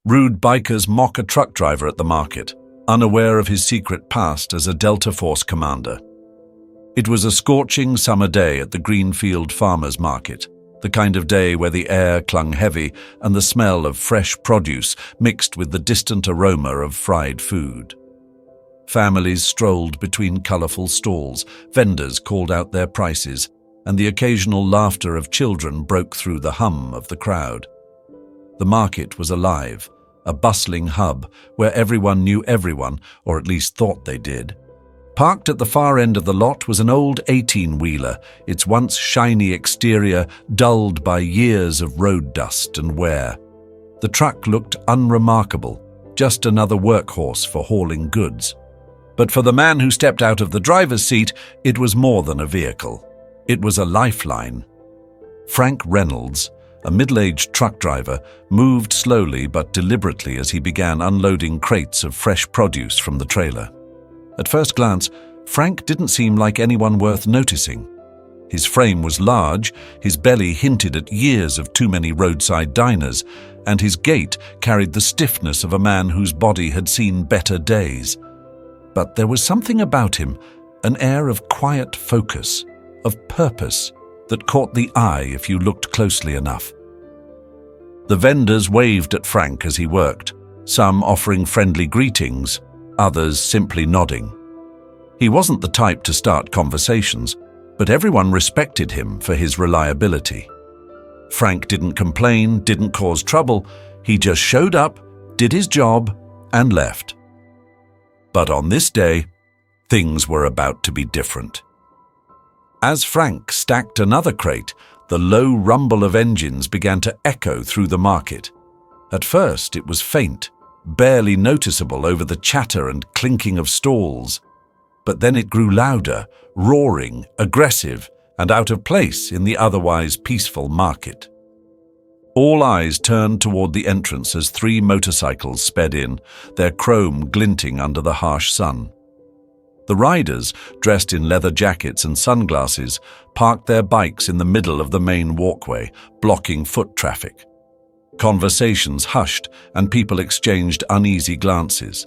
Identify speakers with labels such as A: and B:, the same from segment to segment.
A: Rude bikers mock a truck driver at the market, unaware of his secret past as a Delta Force commander. It was a scorching summer day at the Greenfield Farmers Market, the kind of day where the air clung heavy and the smell of fresh produce mixed with the distant aroma of fried food. Families strolled between colorful stalls, vendors called out their prices, and the occasional laughter of children broke through the hum of the crowd. The market was alive, a bustling hub where everyone knew everyone, or at least thought they did. Parked at the far end of the lot was an old 18-wheeler, its once shiny exterior dulled by years of road dust and wear. The truck looked unremarkable, just another workhorse for hauling goods. But for the man who stepped out of the driver's seat, it was more than a vehicle. It was a lifeline. Frank Reynolds, a middle-aged truck driver, moved slowly but deliberately as he began unloading crates of fresh produce from the trailer. At first glance, Frank didn't seem like anyone worth noticing. His frame was large, his belly hinted at years of too many roadside diners, and his gait carried the stiffness of a man whose body had seen better days. But there was something about him, an air of quiet focus, of purpose, that caught the eye if you looked closely enough. The vendors waved at Frank as he worked, some offering friendly greetings, others simply nodding. He wasn't the type to start conversations, but everyone respected him for his reliability. Frank didn't complain, didn't cause trouble. He just showed up, did his job, and left. But on this day, things were about to be different. As Frank stacked another crate, the low rumble of engines began to echo through the market. At first, it was faint, barely noticeable over the chatter and clinking of stalls. But then it grew louder, roaring, aggressive, and out of place in the otherwise peaceful market. All eyes turned toward the entrance as 3 motorcycles sped in, their chrome glinting under the harsh sun. The riders, dressed in leather jackets and sunglasses, parked their bikes in the middle of the main walkway, blocking foot traffic. Conversations hushed and people exchanged uneasy glances.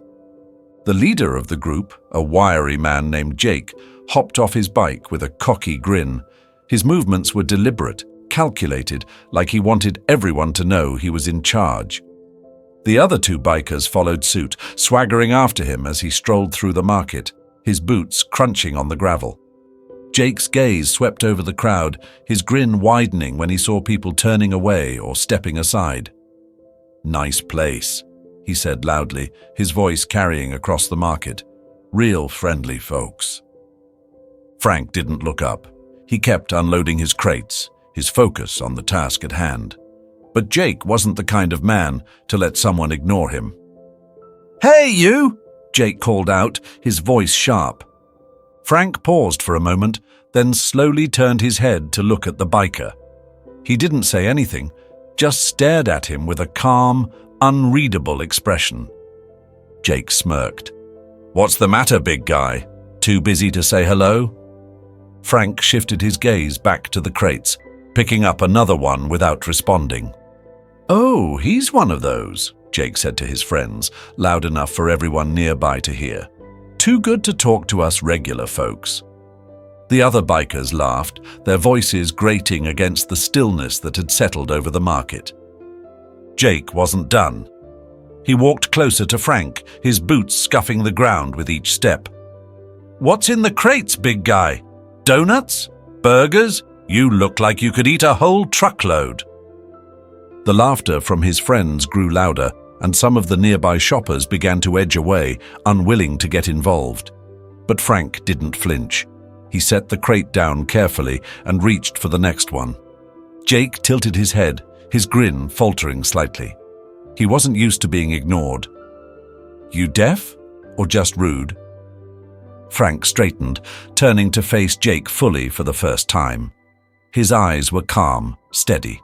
A: The leader of the group, a wiry man named Jake, hopped off his bike with a cocky grin. His movements were deliberate, calculated, like he wanted everyone to know he was in charge. The other 2 bikers followed suit, swaggering after him as he strolled through the market, his boots crunching on the gravel. Jake's gaze swept over the crowd, his grin widening when he saw people turning away or stepping aside. "Nice place," he said loudly, his voice carrying across the market. "Real friendly folks." Frank didn't look up. He kept unloading his crates, his focus on the task at hand. But Jake wasn't the kind of man to let someone ignore him. "Hey, you!" Jake called out, his voice sharp. Frank paused for a moment, then slowly turned his head to look at the biker. He didn't say anything, just stared at him with a calm, unreadable expression. Jake smirked. "What's the matter, big guy? Too busy to say hello?" Frank shifted his gaze back to the crates, picking up another one without responding. "Oh, he's one of those," Jake said to his friends, loud enough for everyone nearby to hear. "Too good to talk to us regular folks." The other bikers laughed, their voices grating against the stillness that had settled over the market. Jake wasn't done. He walked closer to Frank, his boots scuffing the ground with each step. "What's in the crates, big guy? Donuts? Burgers? You look like you could eat a whole truckload." The laughter from his friends grew louder, and some of the nearby shoppers began to edge away, unwilling to get involved. But Frank didn't flinch. He set the crate down carefully and reached for the next one. Jake tilted his head, his grin faltering slightly. He wasn't used to being ignored. "You deaf? Or just rude?" Frank straightened, turning to face Jake fully for the first time. His eyes were calm, steady.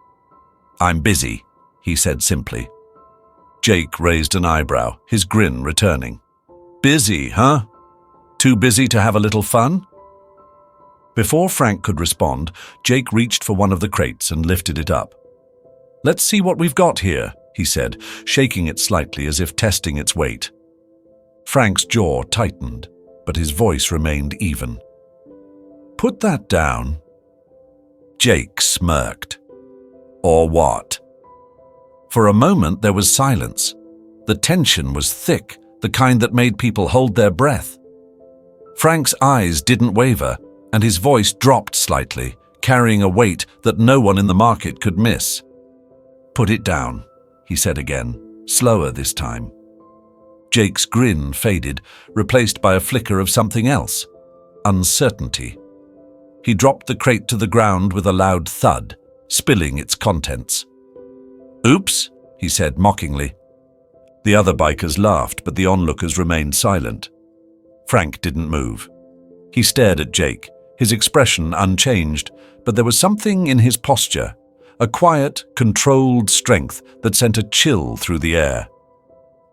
A: "I'm busy," he said simply. Jake raised an eyebrow, his grin returning. "Busy, huh? Too busy to have a little fun?" Before Frank could respond, Jake reached for one of the crates and lifted it up. "Let's see what we've got here," he said, shaking it slightly as if testing its weight. Frank's jaw tightened, but his voice remained even. "Put that down." Jake smirked. "Or what?" For a moment there was silence. The tension was thick, the kind that made people hold their breath. Frank's eyes didn't waver, and his voice dropped slightly, carrying a weight that no one in the market could miss. "Put it down," he said again, slower this time. Jake's grin faded, replaced by a flicker of something else: uncertainty. He dropped the crate to the ground with a loud thud, spilling its contents. "Oops," he said mockingly. The other bikers laughed, but the onlookers remained silent. Frank didn't move. He stared at Jake, his expression unchanged, but there was something in his posture, a quiet, controlled strength that sent a chill through the air.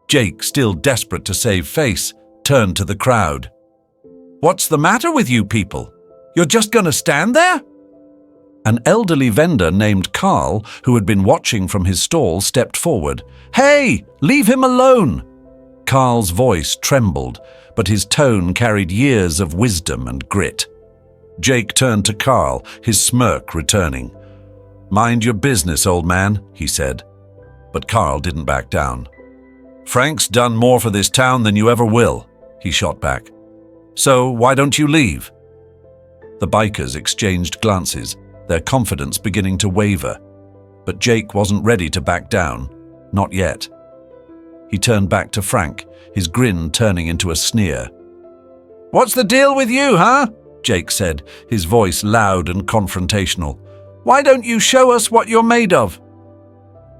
A: Jake, still desperate to save face, turned to the crowd. "What's the matter with you people? You're just going to stand there?" An elderly vendor named Carl, who had been watching from his stall, stepped forward. "Hey, leave him alone!" Carl's voice trembled, but his tone carried years of wisdom and grit. Jake turned to Carl, his smirk returning. "Mind your business, old man," he said. But Carl didn't back down. "Frank's done more for this town than you ever will," he shot back. "So why don't you leave?" The bikers exchanged glances, their confidence beginning to waver. But Jake wasn't ready to back down. Not yet. He turned back to Frank, his grin turning into a sneer. "What's the deal with you, huh?" Jake said, his voice loud and confrontational. "Why don't you show us what you're made of?"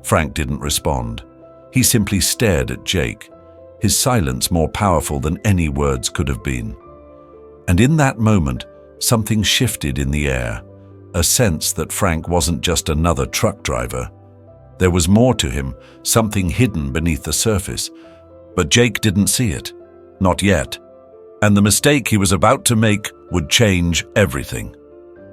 A: Frank didn't respond. He simply stared at Jake, his silence more powerful than any words could have been. And in that moment, something shifted in the air, a sense that Frank wasn't just another truck driver. There was more to him, something hidden beneath the surface. But Jake didn't see it. Not yet. And the mistake he was about to make would change everything.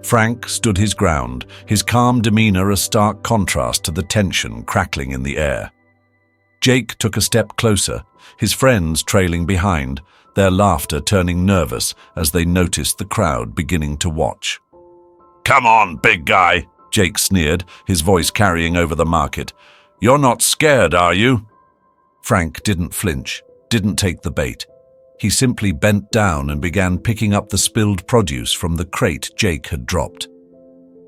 A: Frank stood his ground, his calm demeanor a stark contrast to the tension crackling in the air. Jake took a step closer, his friends trailing behind, their laughter turning nervous as they noticed the crowd beginning to watch. "Come on, big guy," Jake sneered, his voice carrying over the market. "You're not scared, are you?" Frank didn't flinch, didn't take the bait. He simply bent down and began picking up the spilled produce from the crate Jake had dropped.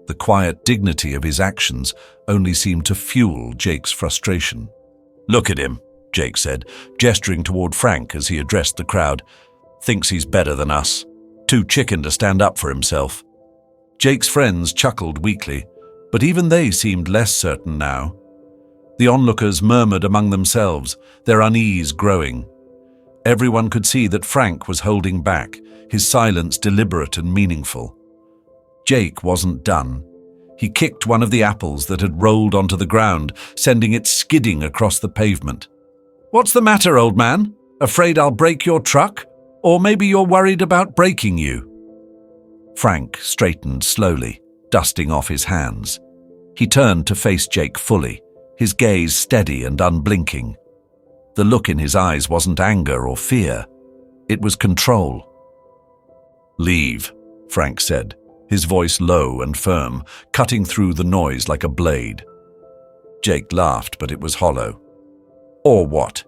A: The quiet dignity of his actions only seemed to fuel Jake's frustration. "Look at him," Jake said, gesturing toward Frank as he addressed the crowd. "Thinks he's better than us. Too chicken to stand up for himself." Jake's friends chuckled weakly, but even they seemed less certain now. The onlookers murmured among themselves, their unease growing. Everyone could see that Frank was holding back, his silence deliberate and meaningful. Jake wasn't done. He kicked one of the apples that had rolled onto the ground, sending it skidding across the pavement. "What's the matter, old man? Afraid I'll break your truck? Or maybe you're worried about breaking you?" Frank straightened slowly, dusting off his hands. He turned to face Jake fully, his gaze steady and unblinking. The look in his eyes wasn't anger or fear. It was control. "Leave," Frank said, his voice low and firm, cutting through the noise like a blade. Jake laughed, but it was hollow. "Or what?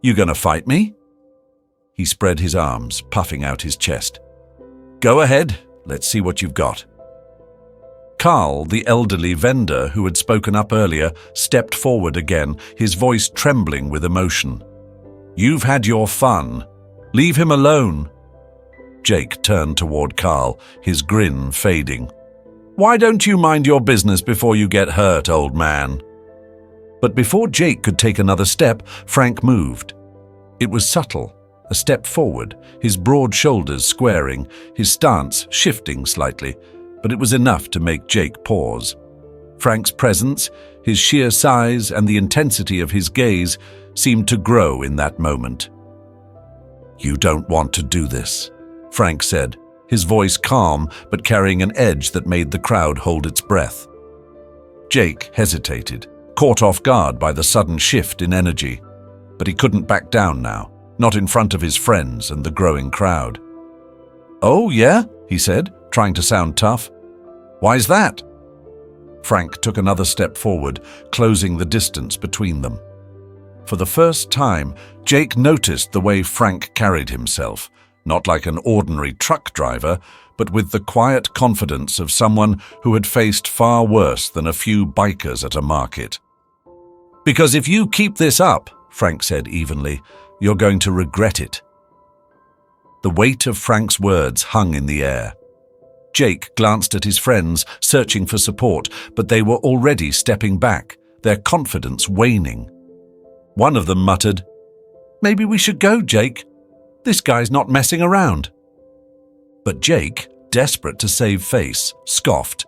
A: You gonna fight me?" He spread his arms, puffing out his chest. "Go ahead, let's see what you've got." Carl, the elderly vendor who had spoken up earlier, stepped forward again, his voice trembling with emotion. "You've had your fun. Leave him alone." Jake turned toward Carl, his grin fading. "Why don't you mind your business before you get hurt, old man?" But before Jake could take another step, Frank moved. It was subtle, a step forward, his broad shoulders squaring, his stance shifting slightly, but it was enough to make Jake pause. Frank's presence, his sheer size, and the intensity of his gaze seemed to grow in that moment. "You don't want to do this," Frank said, his voice calm but carrying an edge that made the crowd hold its breath. Jake hesitated, caught off guard by the sudden shift in energy. But he couldn't back down now, not in front of his friends and the growing crowd. "Oh, yeah?" he said, trying to sound tough. "Why's that?" Frank took another step forward, closing the distance between them. For the first time, Jake noticed the way Frank carried himself, not like an ordinary truck driver, but with the quiet confidence of someone who had faced far worse than a few bikers at a market. "Because if you keep this up," Frank said evenly, "you're going to regret it." The weight of Frank's words hung in the air. Jake glanced at his friends, searching for support, but they were already stepping back, their confidence waning. One of them muttered, "Maybe we should go, Jake. This guy's not messing around." But Jake, desperate to save face, scoffed.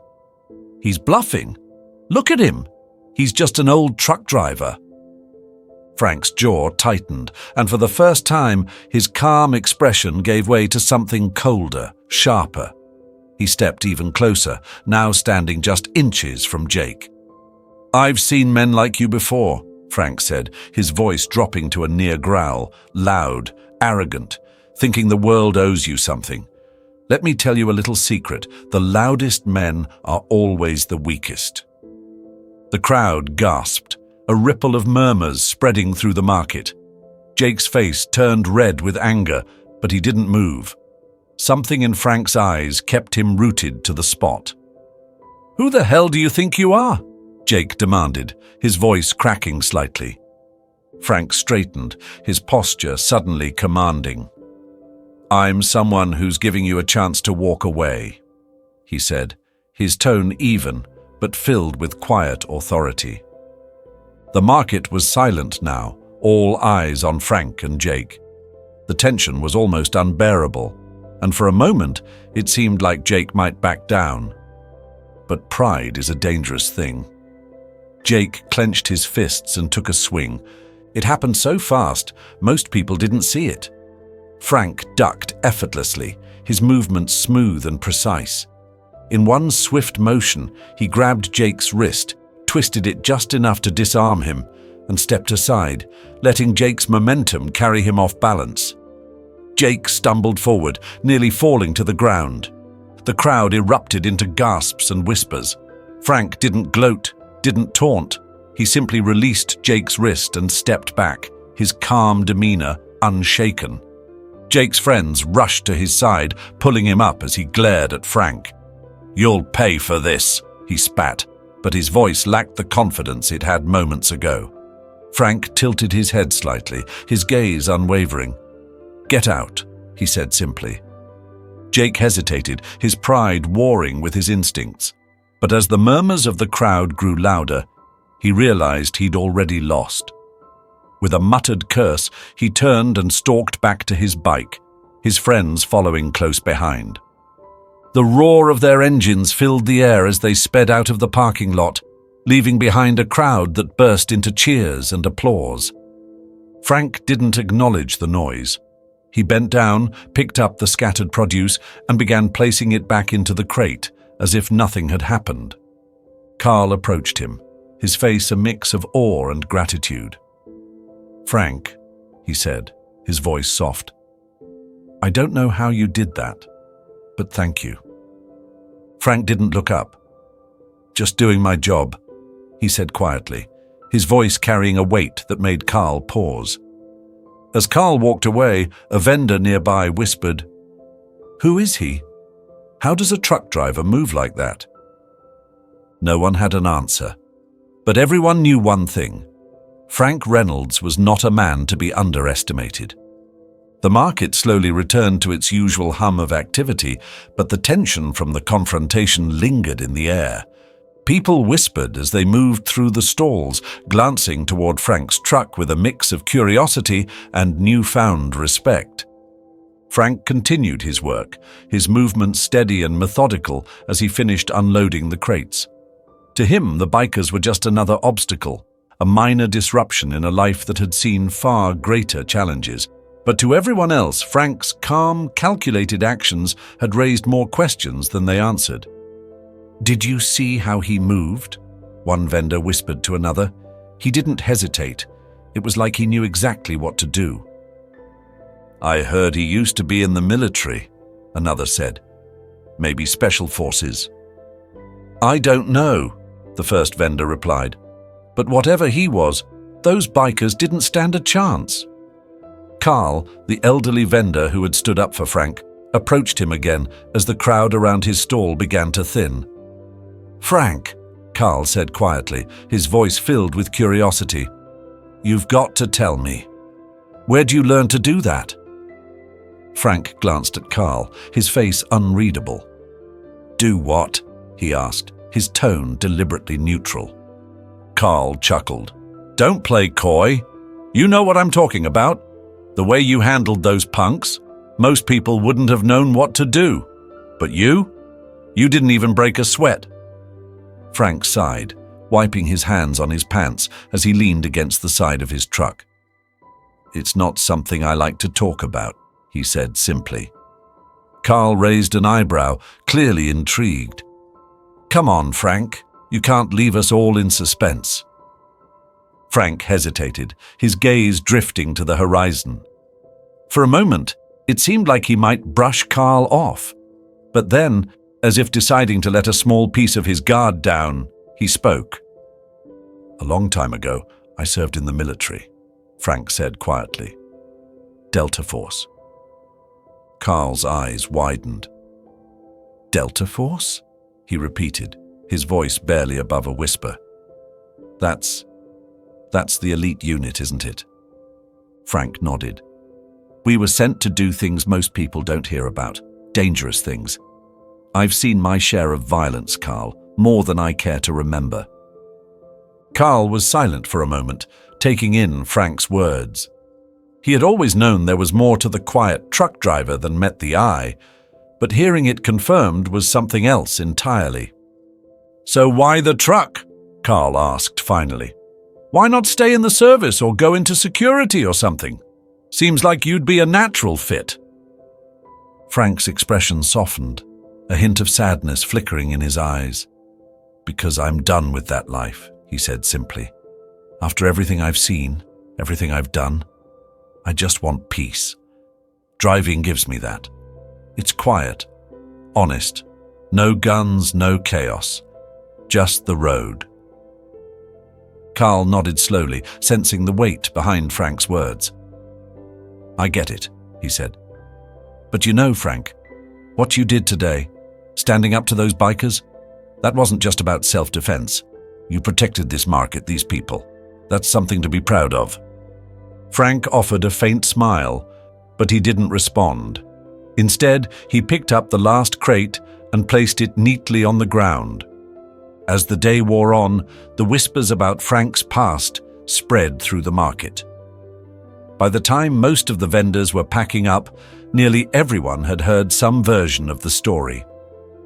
A: "He's bluffing. Look at him. He's just an old truck driver." Frank's jaw tightened, and for the first time, his calm expression gave way to something colder, sharper. He stepped even closer, now standing just inches from Jake. "I've seen men like you before," Frank said, his voice dropping to a near growl, loud, arrogant, thinking the world owes you something. "Let me tell you a little secret. The loudest men are always the weakest." The crowd gasped, a ripple of murmurs spreading through the market. Jake's face turned red with anger, but he didn't move. Something in Frank's eyes kept him rooted to the spot. "Who the hell do you think you are?" Jake demanded, his voice cracking slightly. Frank straightened, his posture suddenly commanding. "I'm someone who's giving you a chance to walk away," he said, his tone even, but filled with quiet authority. The market was silent now, all eyes on Frank and Jake. The tension was almost unbearable, and for a moment it seemed like Jake might back down. But pride is a dangerous thing. Jake clenched his fists and took a swing. It happened so fast, most people didn't see it. Frank ducked effortlessly, his movements smooth and precise. In one swift motion, he grabbed Jake's wrist, twisted it just enough to disarm him, and stepped aside, letting Jake's momentum carry him off balance. Jake stumbled forward, nearly falling to the ground. The crowd erupted into gasps and whispers. Frank didn't gloat, didn't taunt. He simply released Jake's wrist and stepped back, his calm demeanor unshaken. Jake's friends rushed to his side, pulling him up as he glared at Frank. "You'll pay for this," he spat, but his voice lacked the confidence it had moments ago. Frank tilted his head slightly, his gaze unwavering. "Get out," he said simply. Jake hesitated, his pride warring with his instincts. But as the murmurs of the crowd grew louder, he realized he'd already lost. With a muttered curse, he turned and stalked back to his bike, his friends following close behind. The roar of their engines filled the air as they sped out of the parking lot, leaving behind a crowd that burst into cheers and applause. Frank didn't acknowledge the noise. He bent down, picked up the scattered produce, and began placing it back into the crate, as if nothing had happened. Carl approached him, his face a mix of awe and gratitude. "Frank," he said, his voice soft, "I don't know how you did that, but thank you." Frank didn't look up. "Just doing my job," he said quietly, his voice carrying a weight that made Carl pause. As Carl walked away, a vendor nearby whispered, "Who is he? How does a truck driver move like that?" No one had an answer, but everyone knew one thing. Frank Reynolds was not a man to be underestimated. The market slowly returned to its usual hum of activity, but the tension from the confrontation lingered in the air. People whispered as they moved through the stalls, glancing toward Frank's truck with a mix of curiosity and newfound respect. Frank continued his work, his movements steady and methodical as he finished unloading the crates. To him, the bikers were just another obstacle, a minor disruption in a life that had seen far greater challenges. But to everyone else, Frank's calm, calculated actions had raised more questions than they answered. "Did you see how he moved?" one vendor whispered to another. He didn't hesitate. It was like he knew exactly what to do. I heard he used to be in the military, another said. Maybe special forces. I don't know, the first vendor replied. But whatever he was, those bikers didn't stand a chance. Carl, the elderly vendor who had stood up for Frank, approached him again as the crowd around his stall began to thin. Frank, Carl said quietly, his voice filled with curiosity. You've got to tell me. Where'd you learn to do that? Frank glanced at Carl, his face unreadable. Do what? He asked, his tone deliberately neutral. Carl chuckled. Don't play coy. You know what I'm talking about. The way you handled those punks, most people wouldn't have known what to do. But you didn't even break a sweat. Frank sighed, wiping his hands on his pants as he leaned against the side of his truck. It's not something I like to talk about, he said simply. Carl raised an eyebrow, clearly intrigued. Come on, Frank. You can't leave us all in suspense. Frank hesitated, his gaze drifting to the horizon. For a moment, it seemed like he might brush Carl off. But then, as if deciding to let a small piece of his guard down, he spoke. A long time ago, I served in the military, Frank said quietly. Delta Force. Carl's eyes widened. Delta Force? He repeated, his voice barely above a whisper. That's the elite unit, isn't it? Frank nodded. We were sent to do things most people don't hear about, dangerous things. I've seen my share of violence, Carl, more than I care to remember. Carl was silent for a moment, taking in Frank's words. He had always known there was more to the quiet truck driver than met the eye, but hearing it confirmed was something else entirely. So why the truck? Carl asked finally. Why not stay in the service or go into security or something? Seems like you'd be a natural fit. Frank's expression softened, a hint of sadness flickering in his eyes. Because I'm done with that life, he said simply. After everything I've seen, everything I've done, I just want peace. Driving gives me that. It's quiet, honest, no guns, no chaos, just the road. Carl nodded slowly, sensing the weight behind Frank's words. I get it, he said. But you know, Frank, what you did today, standing up to those bikers, that wasn't just about self-defense. You protected this market, these people. That's something to be proud of. Frank offered a faint smile, but he didn't respond. Instead, he picked up the last crate and placed it neatly on the ground. As the day wore on, the whispers about Frank's past spread through the market. By the time most of the vendors were packing up, nearly everyone had heard some version of the story.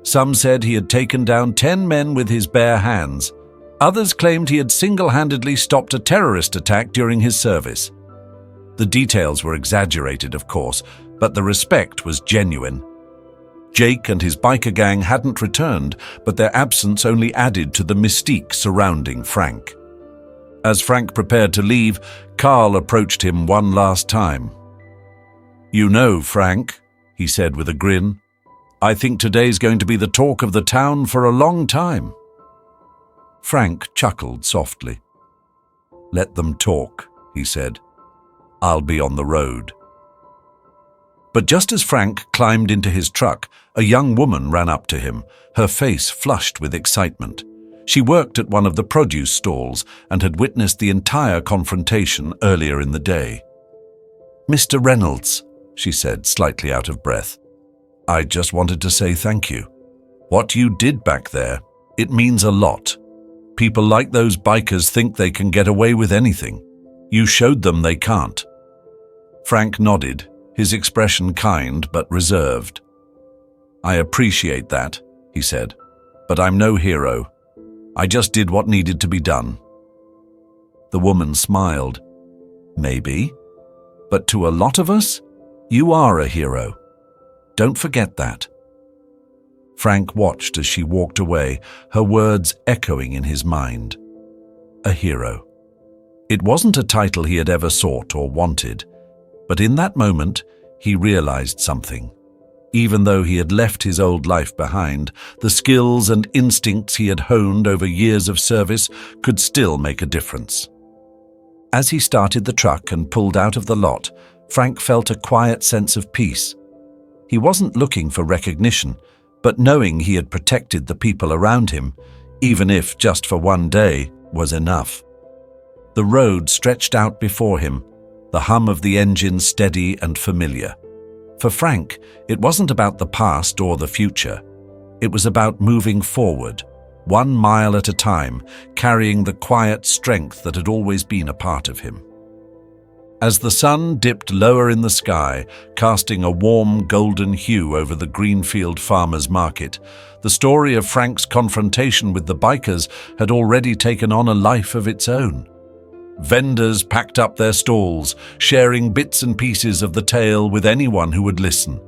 A: Some said he had taken down 10 men with his bare hands. Others claimed he had single-handedly stopped a terrorist attack during his service. The details were exaggerated, of course, but the respect was genuine. Jake and his biker gang hadn't returned, but their absence only added to the mystique surrounding Frank. As Frank prepared to leave, Carl approached him one last time. You know, Frank, he said with a grin, I think today's going to be the talk of the town for a long time. Frank chuckled softly. Let them talk, he said. I'll be on the road. But just as Frank climbed into his truck, a young woman ran up to him, her face flushed with excitement. She worked at one of the produce stalls and had witnessed the entire confrontation earlier in the day. Mr. Reynolds, she said, slightly out of breath. I just wanted to say thank you. What you did back there, it means a lot. People like those bikers think they can get away with anything. You showed them they can't. Frank nodded, his expression kind but reserved. I appreciate that, he said, but I'm no hero. I just did what needed to be done. The woman smiled. Maybe, but to a lot of us, you are a hero. Don't forget that. Frank watched as she walked away, her words echoing in his mind. A hero. It wasn't a title he had ever sought or wanted, but in that moment, he realized something. Even though he had left his old life behind, the skills and instincts he had honed over years of service could still make a difference. As he started the truck and pulled out of the lot, Frank felt a quiet sense of peace. He wasn't looking for recognition, but knowing he had protected the people around him, even if just for one day, was enough. The road stretched out before him, the hum of the engine steady and familiar. For Frank, it wasn't about the past or the future. It was about moving forward, 1 mile at a time, carrying the quiet strength that had always been a part of him. As the sun dipped lower in the sky, casting a warm golden hue over the Greenfield Farmers Market, the story of Frank's confrontation with the bikers had already taken on a life of its own. Vendors packed up their stalls, sharing bits and pieces of the tale with anyone who would listen.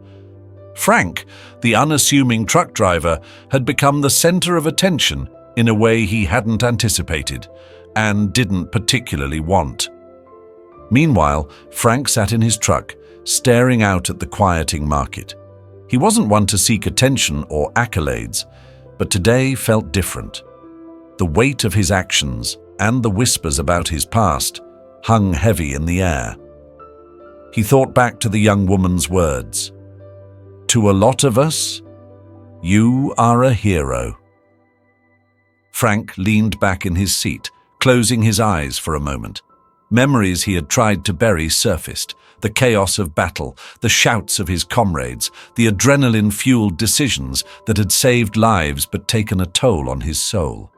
A: Frank, the unassuming truck driver, had become the center of attention in a way he hadn't anticipated and didn't particularly want. Meanwhile, Frank sat in his truck, staring out at the quieting market. He wasn't one to seek attention or accolades, but today felt different. The weight of his actions and the whispers about his past hung heavy in the air. He thought back to the young woman's words. "To a lot of us, you are a hero." Frank leaned back in his seat, closing his eyes for a moment. Memories he had tried to bury surfaced, the chaos of battle, the shouts of his comrades, the adrenaline-fueled decisions that had saved lives but taken a toll on his soul.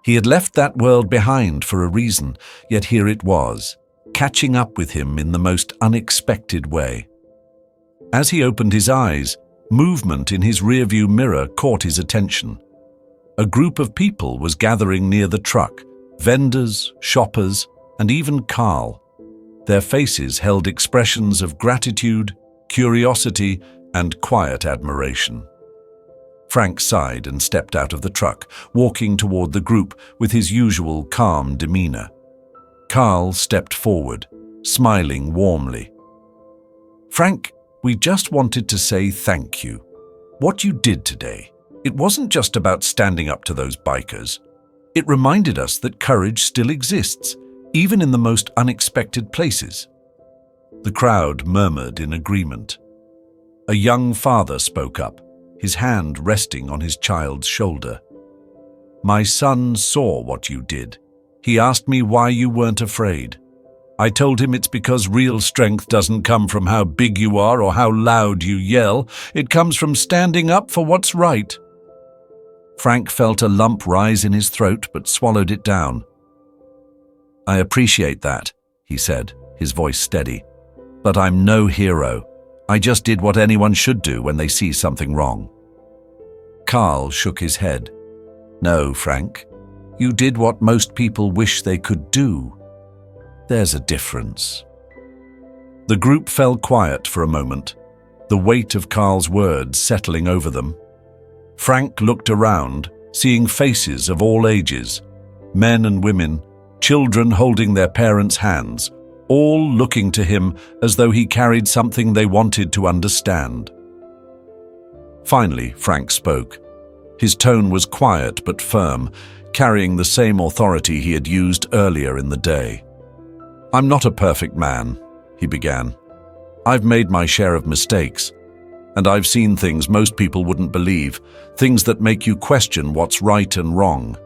A: He had left that world behind for a reason, yet here it was, catching up with him in the most unexpected way. As he opened his eyes, movement in his rearview mirror caught his attention. A group of people was gathering near the truck, vendors, shoppers, and even Carl. Their faces held expressions of gratitude, curiosity, and quiet admiration. Frank sighed and stepped out of the truck, walking toward the group with his usual calm demeanor. Carl stepped forward, smiling warmly. "Frank, we just wanted to say thank you. What you did today, it wasn't just about standing up to those bikers. It reminded us that courage still exists, even in the most unexpected places." The crowd murmured in agreement. A young father spoke up, his hand resting on his child's shoulder. "My son saw what you did. He asked me why you weren't afraid. I told him it's because real strength doesn't come from how big you are or how loud you yell. It comes from standing up for what's right." Frank felt a lump rise in his throat but swallowed it down. "I appreciate that," he said, his voice steady. "But I'm no hero. I just did what anyone should do when they see something wrong." Carl shook his head. "No, Frank. You did what most people wish they could do. There's a difference." The group fell quiet for a moment, the weight of Carl's words settling over them. Frank looked around, seeing faces of all ages, men and women, children holding their parents' hands, all looking to him as though he carried something they wanted to understand. Finally, Frank spoke. His tone was quiet but firm, carrying the same authority he had used earlier in the day. "I'm not a perfect man," he began. "I've made my share of mistakes, and I've seen things most people wouldn't believe, things that make you question what's right and wrong.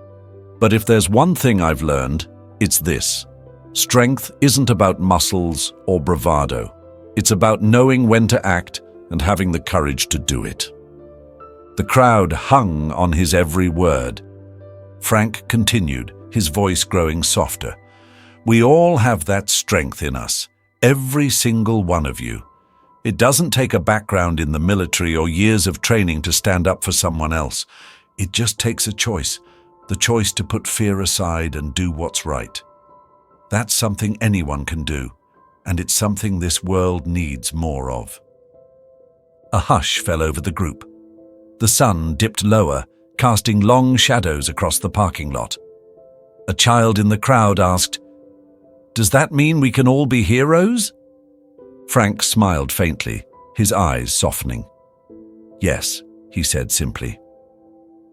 A: But if there's one thing I've learned, it's this. Strength isn't about muscles or bravado. It's about knowing when to act and having the courage to do it." The crowd hung on his every word. Frank continued, his voice growing softer. "We all have that strength in us, every single one of you. It doesn't take a background in the military or years of training to stand up for someone else. It just takes a choice, the choice to put fear aside and do what's right. That's something anyone can do, and it's something this world needs more of." A hush fell over the group. The sun dipped lower, casting long shadows across the parking lot. A child in the crowd asked, "Does that mean we can all be heroes?" Frank smiled faintly, his eyes softening. "Yes," he said simply.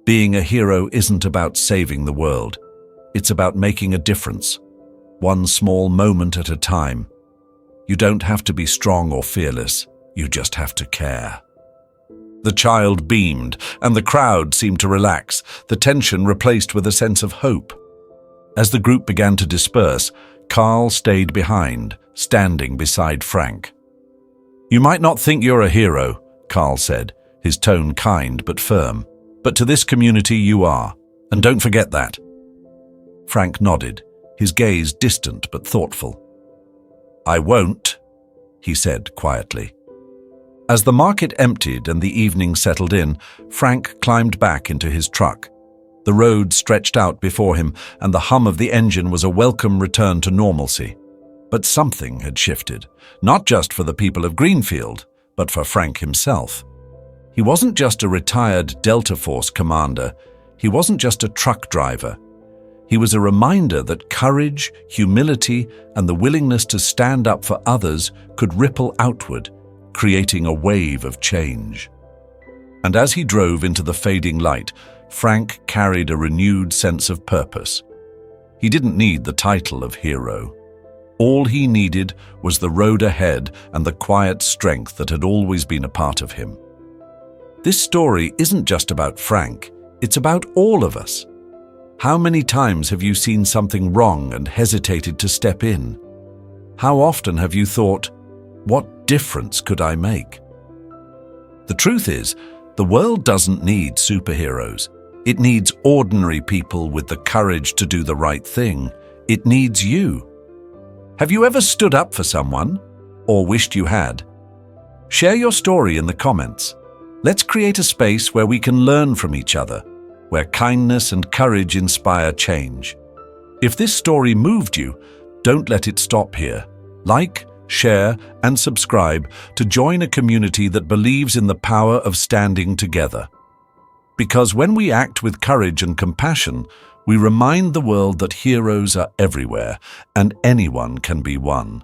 A: "Being a hero isn't about saving the world. It's about making a difference, one small moment at a time. You don't have to be strong or fearless, you just have to care." The child beamed, and the crowd seemed to relax, the tension replaced with a sense of hope. As the group began to disperse, Carl stayed behind, standing beside Frank. "You might not think you're a hero," Carl said, his tone kind but firm, "but to this community you are, and don't forget that." Frank nodded, his gaze distant but thoughtful. "I won't," he said quietly. As the market emptied and the evening settled in, Frank climbed back into his truck. The road stretched out before him, and the hum of the engine was a welcome return to normalcy. But something had shifted, not just for the people of Greenfield, but for Frank himself. He wasn't just a retired Delta Force commander. He wasn't just a truck driver. He was a reminder that courage, humility, and the willingness to stand up for others could ripple outward, creating a wave of change. And as he drove into the fading light, Frank carried a renewed sense of purpose. He didn't need the title of hero. All he needed was the road ahead and the quiet strength that had always been a part of him. This story isn't just about Frank, it's about all of us. How many times have you seen something wrong and hesitated to step in? How often have you thought, "What difference could I make?" The truth is, the world doesn't need superheroes. It needs ordinary people with the courage to do the right thing. It needs you. Have you ever stood up for someone, or wished you had? Share your story in the comments. Let's create a space where we can learn from each other, where kindness and courage inspire change. If this story moved you, don't let it stop here. Like, share, and subscribe to join a community that believes in the power of standing together. Because when we act with courage and compassion, we remind the world that heroes are everywhere and anyone can be one.